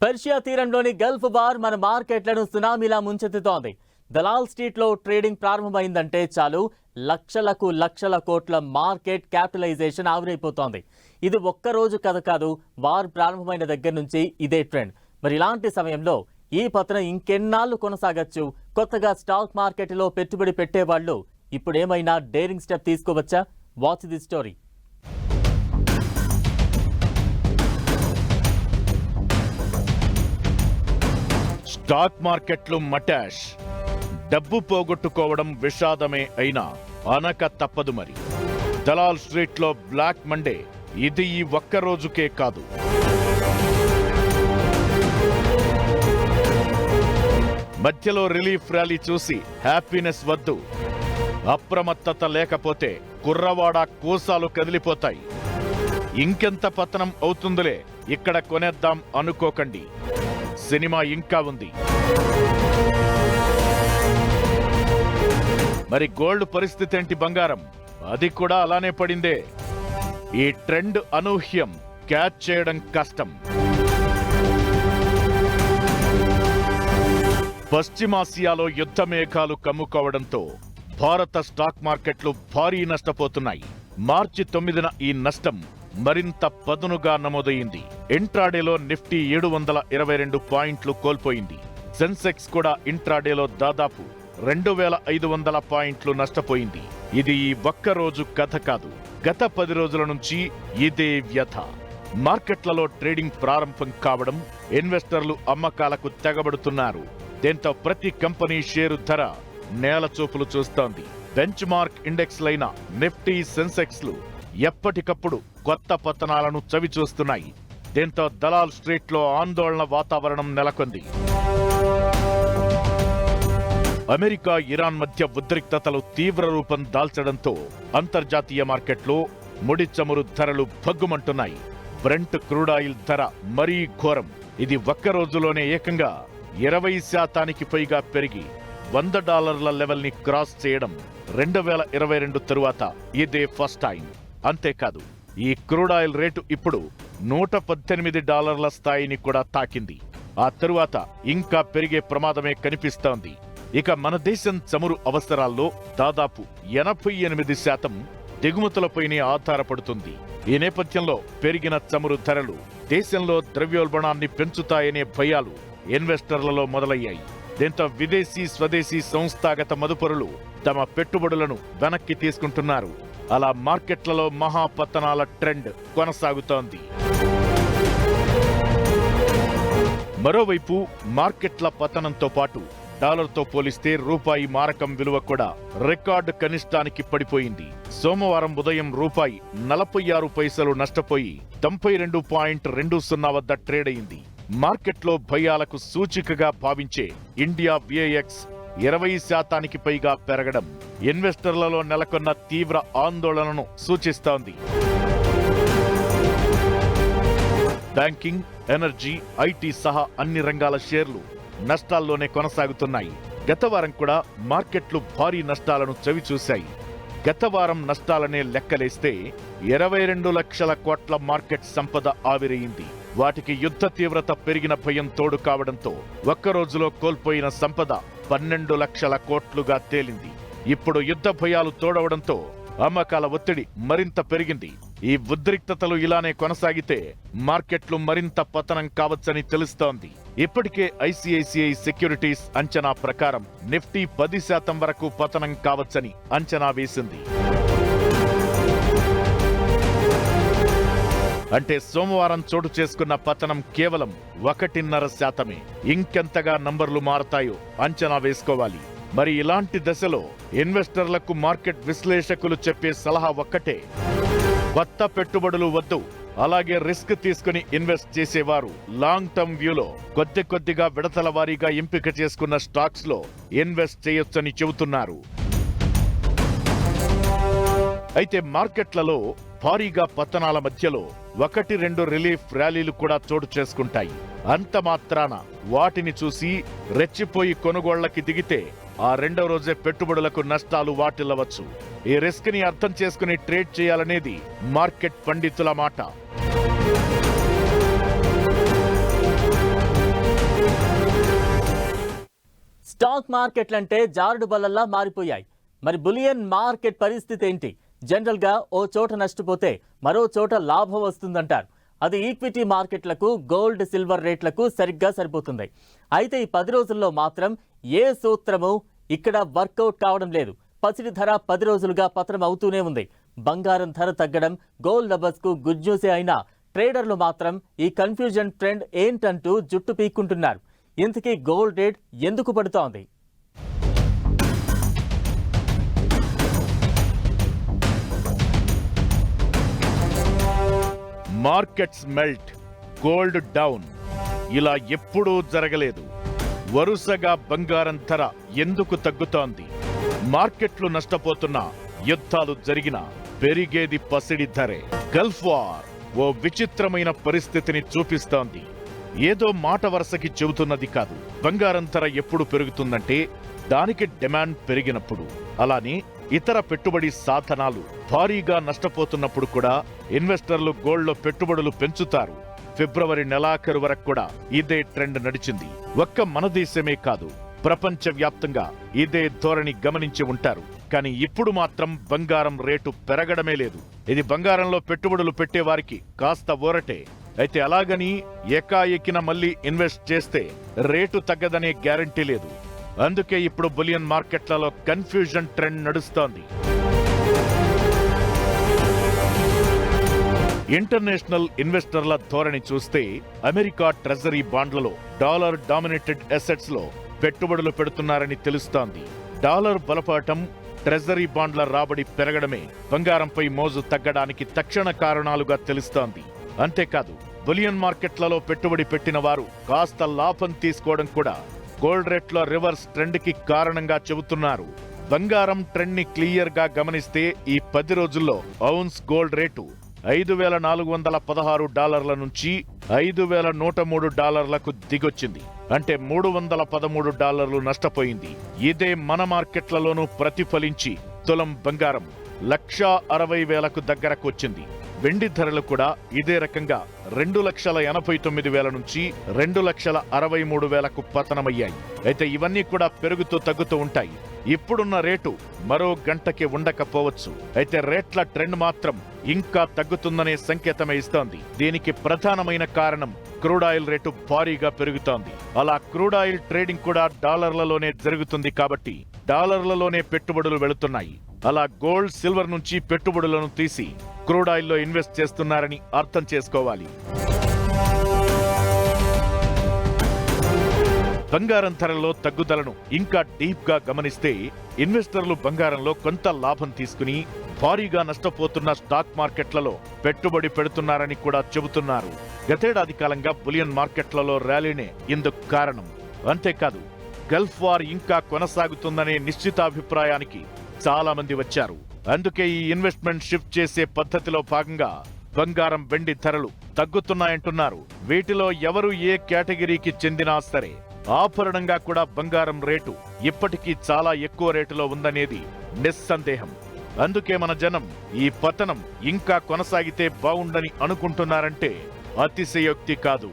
Persia తీరంలోని Gulf bar మన మార్కెట్లను సునామీలా ముంచెత్తుతోంది. దలాల్ స్ట్రీట్లో ట్రేడింగ్ ప్రారంభమైందంటే చాలు లక్షల కోట్ల మార్కెట్ క్యాపిటలైజేషన్ ఆవిరైపోతోంది. ఇది ఒక్కరోజు కథ కాదు, వార్ ప్రారంభమైన దగ్గర నుంచి ఇదే ట్రెండ్. మరి ఇలాంటి సమయంలో ఈ పతనం ఇంకెన్నాళ్ళు కొనసాగచ్చు? కొత్తగా స్టాక్ మార్కెట్లో పెట్టుబడి పెట్టేవాళ్ళు ఇప్పుడేమైనా డేరింగ్ స్టెప్ తీసుకోవచ్చా? Watch the story. స్టాక్ మార్కెట్లు మటాష్. డబ్బు పోగొట్టుకోవడం విషాదమే అయినా అనక తప్పదు మరి. దలాల్ స్ట్రీట్లో బ్లాక్ మండే ఇది ఈ ఒక్క రోజుకే కాదు. మధ్యలో రిలీఫ్ ర్యాలీ చూసి హ్యాపీనెస్ వద్దు. అప్రమత్తత లేకపోతే కుర్రవాడ కోసాలు కదిలిపోతాయి. ఇంకెంత పతనం అవుతుందిలే, ఇక్కడ కొనేద్దాం అనుకోకండి. సినిమా ఇంకా ఉంది. మరి గోల్డ్ పరిస్థితి ఏంటి? బంగారం అది కూడా అలానే పడిందే. ఈ ట్రెండ్ అనూహ్యం, క్యాచ్ చేయడం కష్టం. పశ్చిమాసియాలో యుద్ధ మేఘాలు కమ్ముకోవడంతో భారత స్టాక్ మార్కెట్లు భారీ నష్టపోతున్నాయి. మార్చి 9న ఈ నష్టం మరింత పదునుగా నమోదైంది. ఇంట్రాడేలో నిఫ్టీ 722 పాయింట్లు కోల్పోయింది. సెన్సెక్స్ కూడా ఇంట్రాడేలో దాదాపు 2500 పాయింట్లు నష్టపోయింది. ఇది ఈ ఒక్కరోజు కథ కాదు, గత 10 రోజుల నుంచి ఇదే వ్యథ. మార్కెట్లలో ట్రేడింగ్ ప్రారంభం కావడం, ఇన్వెస్టర్లు అమ్మకాలకు తెగబడుతున్నారు. దీంతో ప్రతి కంపెనీ షేరు ధర నేలచూపులు చూస్తోంది. బెంచ్ మార్క్ ఇండెక్స్లైన నిఫ్టీ, సెన్సెక్స్లు ఎప్పటికప్పుడు కొత్త పతనాలను చవిచూస్తున్నాయి. దీంతో దలాల్ స్ట్రీట్లో ఆందోళన వాతావరణం నెలకొంది. అమెరికా, ఇరాన్ మధ్య ఉద్రిక్తతలు తీవ్ర రూపం దాల్చడంతో అంతర్జాతీయ మార్కెట్లో ముడి చమురు ధరలు భగ్గుమంటున్నాయి. బ్రెంట్ క్రూడాయిల్ ధర మరీ ఘోరం. ఇది ఒక్క రోజులోనే ఏకంగా 20% పైగా పెరిగి $100 లెవెల్ని క్రాస్ చేయడం 2022 తరువాత ఇదే ఫస్ట్ టైం. అంతేకాదు, ఈ క్రూడాయిల్ రేటు ఇప్పుడు $118 స్థాయిని కూడా తాకింది. ఆ తరువాత ఇంకా పెరిగే ప్రమాదమే కనిపిస్తోంది. ఇక మన దేశం చమురు అవసరాల్లో దాదాపు 88% దిగుమతులపైనే ఆధారపడుతుంది. ఈ నేపథ్యంలో పెరిగిన చమురు ధరలు దేశంలో ద్రవ్యోల్బణాన్ని పెంచుతాయనే భయాలు ఇన్వెస్టర్లలో మొదలయ్యాయి. దీంతో విదేశీ, స్వదేశీ సంస్థాగత మదుపరులు తమ పెట్టుబడులను వెనక్కి తీసుకుంటున్నారు. అలా మార్కెట్లలో మహాపతనాల ట్రెండ్ కొనసాగుతోంది. మరోవైపు మార్కెట్ల పతనంతో పాటు డాలర్తో పోలిస్తే రూపాయి మారకం విలువ కూడా రికార్డు కనిష్టానికి పడిపోయింది. సోమవారం ఉదయం రూపాయి 46 పైసలు నష్టపోయి 92.20 వద్ద ట్రేడ్ అయింది. మార్కెట్లో భయాలకు సూచికగా భావించే ఇండియా విఐఎక్స్ 20% పైగా పెరగడం ఇన్వెస్టర్లలో నెలకొన్న తీవ్ర ఆందోళనను సూచిస్తోంది. బ్యాంకింగ్, ఎనర్జీ, ఐటీ సహా అన్ని రంగాల షేర్లు నష్టాల్లోనే కొనసాగుతున్నాయి. గత వారం కూడా మార్కెట్లు భారీ నష్టాలను చవిచూశాయి. గత వారం నష్టాలనే లెక్కలేస్తే 22 లక్షల కోట్ల మార్కెట్ సంపద ఆవిరయింది. వాటికి యుద్ధ తీవ్రత పెరిగిన భయం తోడు కావడంతో ఒక్కరోజులో కోల్పోయిన సంపద 12 లక్షల కోట్లుగా తేలింది. ఇప్పుడు యుద్ధ భయాలు తోడవడంతో అమ్మకాల ఒత్తిడి మరింత పెరిగింది. ఈ ఉద్రిక్తతలు ఇలానే కొనసాగితే మార్కెట్లు మరింత పతనం కావచ్చని తెలుస్తోంది. ఇప్పటికే ఐసిఐసిఐ సెక్యూరిటీస్ అంచనా ప్రకారం నిఫ్టీ 10% వరకు పతనం కావచ్చని అంచనా వేసింది. అంటే సోమవారం చోటు చేసుకున్న పతనం కేవలం 1.5%. ఇంకెంతగా నంబర్లు మారతాయో అంచనా వేసుకోవాలి. మరి ఇలాంటి దశలో ఇన్వెస్టర్లకు మార్కెట్ విశ్లేషకులు చెప్పే సలహా ఒక్కటే: కొత్త పెట్టుబడులు వద్దు. అలాగే రిస్క్ తీసుకుని ఇన్వెస్ట్ చేసేవారు లాంగ్ టర్మ్ వ్యూలో కొద్దిగా విడతల వారీగా ఎంపిక చేసుకున్న స్టాక్స్ లో ఇన్వెస్ట్ చేయొచ్చని చెబుతున్నారు. అయితే మార్కెట్లలో భారీగా పతనాల మధ్యలో 1-2 రిలీఫ్ ర్యాలీలు కూడా చోటు చేసుకుంటాయి. అంత మాత్రాన వాటిని చూసి రెచ్చిపోయి కొనుగోళ్లకి దిగితే ఆ రెండో రోజే పెట్టుబడులకు నష్టాలు వాటిల్లవచ్చు. ఈ రిస్క్ ని అర్థం చేసుకుని ట్రేడ్ చేయాలనేది మార్కెట్ పండితుల మాట. స్టాక్ మార్కెట్లంటే జారుడు బల్లల్లా మారిపోయాయి. మరి బులియన్ మార్కెట్ పరిస్థితి ఏంటి? జనరల్ గా ఓ చోట నష్టపోతే మరో చోట లాభం వస్తుందంటారు. అది ఈక్విటీ మార్కెట్లకు, గోల్డ్, సిల్వర్ రేట్లకు సరిగ్గా సరిపోతుంది. అయితే ఈ 10 రోజుల్లో మాత్రం ఏ సూత్రము ఇక్కడ వర్కౌట్ కావడం లేదు. పసిడి ధర 10 రోజులుగా పతనం అవుతూనే ఉంది. బంగారం ధర తగ్గడం గోల్డ్ లవర్స్ కు గుడ్ న్యూసే అయినా ట్రేడర్లు మాత్రం ఈ కన్ఫ్యూజన్ ట్రెండ్ ఏంటంటూ జుట్టు పీక్కుంటున్నారు. ఇంతకీ గోల్డ్ రేట్ ఎందుకు పడుతోంది? Markets melt, gold down. ఇలా ఎప్పుడూ జరగలేదు. వరుసగా బంగారం ధర ఎందుకు తగ్గుతోంది? మార్కెట్లు నష్టపోతున్నా, యుద్ధాలు జరిగినా పెరిగేది పసిడి ధరే. గల్ఫ్ వార్ ఓ విచిత్రమైన పరిస్థితిని చూపిస్తోంది. ఏదో మాట వరుసకి చెబుతున్నది కాదు. బంగారం ధర ఎప్పుడు పెరుగుతుందంటే దానికి డిమాండ్ పెరిగినప్పుడు. అలానే ఇతర పెట్టుబడి సాధనాలు భారీగా నష్టపోతున్నప్పుడు కూడా ఇన్వెస్టర్లు గోల్డ్లో పెట్టుబడులు పెంచుతారు. ఫిబ్రవరి నెలాఖరు వరకు కూడా ఇదే ట్రెండ్ నడిచింది. ఒక్క మన దేశమే కాదు, ప్రపంచవ్యాప్తంగా ఇదే ధోరణి గమనించి ఉంటారు. కానీ ఇప్పుడు మాత్రం బంగారం రేటు పెరగడమే లేదు. ఇది బంగారంలో పెట్టుబడులు పెట్టేవారికి కాస్త ఊరటే. అయితే అలాగని ఏకాఏకిన మళ్ళీ ఇన్వెస్ట్ చేస్తే రేటు తగ్గదనే గ్యారంటీ లేదు. అందుకే ఇప్పుడు బులియన్ మార్కెట్లలో కన్ఫ్యూజన్ ట్రెండ్ నడుస్తోంది. ఇంటర్నేషనల్ ఇన్వెస్టర్ల ధోరణి చూస్తే అమెరికా ట్రెజరీ బాండ్లలో, డాలర్ డామినేటెడ్ అసెట్స్ లో పెట్టుబడులు పెడుతున్నారని తెలుస్తోంది. డాలర్ బలపడటం, ట్రెజరీ బాండ్ల రాబడి పెరగడమే బంగారంపై మోజు తగ్గడానికి తక్షణ కారణాలుగా తెలుస్తోంది. అంతేకాదు, బులియన్ మార్కెట్లలో పెట్టుబడి పెట్టిన వారు కాస్త లాభం తీసుకోవడం కూడా గోల్డ్ రేట్ల రివర్స్ ట్రెండ్ కి కారణంగా చెబుతున్నారు. బంగారం ట్రెండ్ ని క్లియర్ గా గమనిస్తే ఈ 10 రోజుల్లో ఔన్స్ గోల్డ్ రేటు $5,416 నుంచి $5,103లకు దిగొచ్చింది. అంటే $313 నష్టపోయింది. ఇదే మన మార్కెట్లలోనూ ప్రతిఫలించి తులం బంగారం 1,60,000కు దగ్గరకు వచ్చింది. వెండి ధరలు కూడా ఇదే రకంగా 2,89,000 నుంచి 2,63,000కు పతనమయ్యాయి. అయితే ఇవన్నీ కూడా పెరుగుతూ తగ్గుతూ ఉంటాయి. ఇప్పుడున్న రేటు మరో గంటకి ఉండకపోవచ్చు. అయితే రేట్ల ట్రెండ్ మాత్రం ఇంకా తగ్గుతుందనే సంకేతమే ఇస్తోంది. దీనికి ప్రధానమైన కారణం క్రూడ్ ఆయిల్ రేటు భారీగా పెరుగుతోంది. అలా క్రూడ్ ఆయిల్ ట్రేడింగ్ కూడా డాలర్లలోనే జరుగుతుంది కాబట్టి డాలర్లలోనే పెట్టుబడులు వెళుతున్నాయి. అలా గోల్డ్, సిల్వర్ నుంచి పెట్టుబడులను తీసి క్రూడ్ ఆయిల్లో ఇన్వెస్ట్ చేస్తున్నారని అర్థం చేసుకోవాలి. బంగారం ధరల్లో తగ్గుదలను ఇంకా డీప్ గా గమనిస్తే ఇన్వెస్టర్లు బంగారంలో కొంత లాభం తీసుకుని భారీగా నష్టపోతున్న స్టాక్ మార్కెట్లలో పెట్టుబడి పెడుతున్నారని కూడా చెబుతున్నారు. గతేడాది కాలంగా బులియన్ మార్కెట్లలో ర్యాలీనే ఇందుకు కారణం. అంతేకాదు, గల్ఫ్ వార్ ఇంకా కొనసాగుతుందనే నిశ్చితాభిప్రాయానికి చాలా మంది వచ్చారు. అందుకే ఈ ఇన్వెస్ట్మెంట్ షిఫ్ట్ చేసే పద్ధతిలో భాగంగా బంగారం, వెండి ధరలు తగ్గుతున్నాయంటున్నారు. వీటిలో ఎవరు ఏ కేటగిరీకి చెందినా సరే ఆభరణంగా కూడా బంగారం రేటు ఇప్పటికీ చాలా ఎక్కువ రేటులో ఉందనేది నిస్సందేహం. అందుకే మన జనం ఈ పతనం ఇంకా కొనసాగితే బావుండని అనుకుంటున్నారంటే అతిశయోక్తి కాదు.